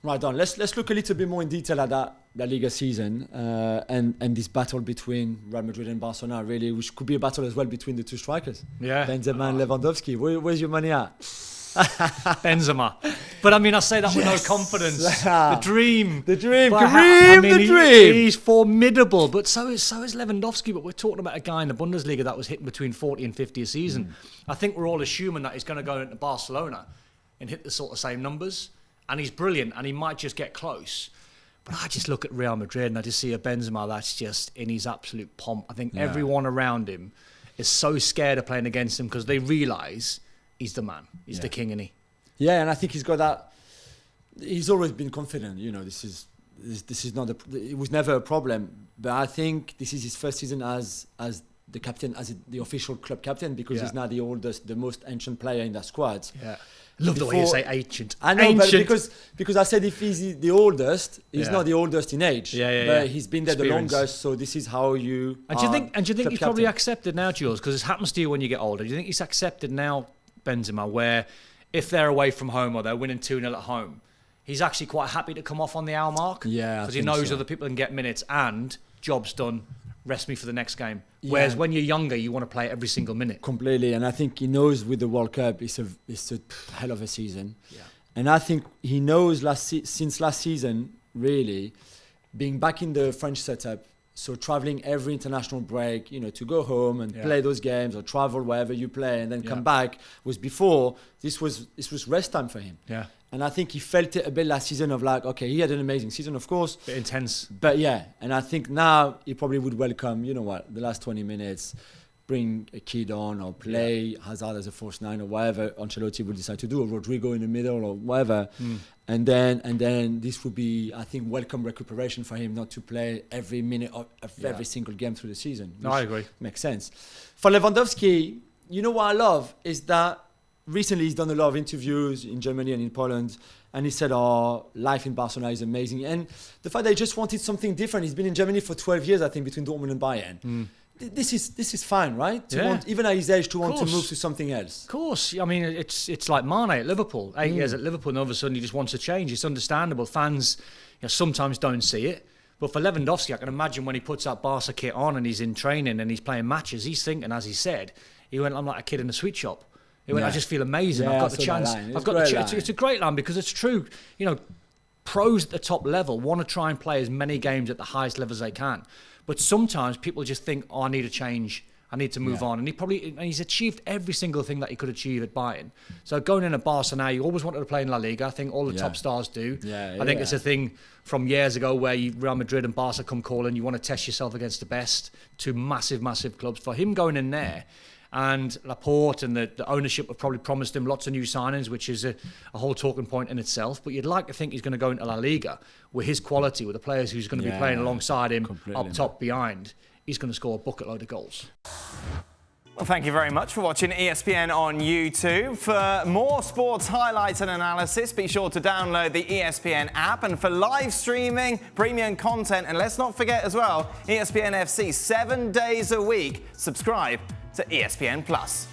Right on. Let's look a little bit more in detail at that LaLiga season and this battle between Real Madrid and Barcelona, really, which could be a battle as well between the two strikers. Yeah. Benzema and Lewandowski. Where's your money at? Benzema. But I mean, I say that with no confidence. The dream. The dream. But Karim, the dream. He's formidable. But so is Lewandowski. But we're talking about a guy in the Bundesliga that was hitting between 40 and 50 a season. I think we're all assuming that he's going to go into Barcelona and hit the sort of same numbers. And he's brilliant, and he might just get close. But I just look at Real Madrid and I just see a Benzema that's just in his absolute pomp. I think everyone around him is so scared of playing against him because they realise he's the man. He's the king, isn't he? Yeah, and I think he's got that. He's always been confident. You know, this is not it was never a problem. But I think this is his first season as the captain, as the official club captain, because he's now the oldest, the most ancient player in that squad. Yeah. Love the way you say ancient. I know, ancient. But because I said if he's the oldest, he's not the oldest in age. But he's been there the longest, so this is how you. And do you think he's probably accepted now, Jules? Because this happens to you when you get older. Do you think he's accepted now, Benzema, where if they're away from home or they're winning 2-0 at home, he's actually quite happy to come off on the hour mark? Yeah, because he knows other people can get minutes and job's done. Rest me for the next game. Whereas when you're younger, you want to play every single minute. Completely, and I think he knows with the World Cup, it's a hell of a season. Yeah. And I think he knows since last season, really, being back in the French setup, so traveling every international break, you know, to go home and play those games or travel wherever you play and then come back, was before this was rest time for him. Yeah. And I think he felt it a bit last season of like, okay, he had an amazing season, of course. Bit intense. But and I think now he probably would welcome, you know what, the last 20 minutes, bring a kid on or play Hazard as a false nine or whatever Ancelotti would decide to do, or Rodrigo in the middle or whatever. And then this would be, I think, welcome recuperation for him not to play every minute of every single game through the season. No, I agree. Makes sense. For Lewandowski, you know what I love is that recently he's done a lot of interviews in Germany and in Poland, and he said, life in Barcelona is amazing. And the fact that he just wanted something different. He's been in Germany for 12 years, I think, between Dortmund and Bayern. This is fine, right? Want, even at his age, to want to move to something else. Of course. I mean, it's like Mane at Liverpool. 8 years at Liverpool, and all of a sudden he just wants to change. It's understandable. Fans sometimes don't see it. But for Lewandowski, I can imagine when he puts that Barca kit on and he's in training and he's playing matches, he's thinking, as he said, he went, I'm like a kid in a sweet shop. He went, I just feel amazing. I've got the chance. It's a great line because it's true. You know, pros at the top level want to try and play as many games at the highest level as they can. But sometimes people just think, I need a change. I need to move on. And he's achieved every single thing that he could achieve at Bayern. So going in at Barca now, you always wanted to play in LaLiga. I think all the top stars do. I think it's a thing from years ago where Real Madrid and Barca come calling. You want to test yourself against the best. Two massive, massive clubs. For him going in there, and Laporte and the ownership have probably promised him lots of new signings, which is a whole talking point in itself. But you'd like to think he's going to go into La Liga with his quality, with the players who's going to be playing alongside him, up top, behind. He's going to score a bucket load of goals. Well, thank you very much for watching ESPN on YouTube. For more sports highlights and analysis, be sure to download the ESPN app. And for live streaming, premium content, and let's not forget as well, ESPN FC 7 days a week. Subscribe to ESPN+.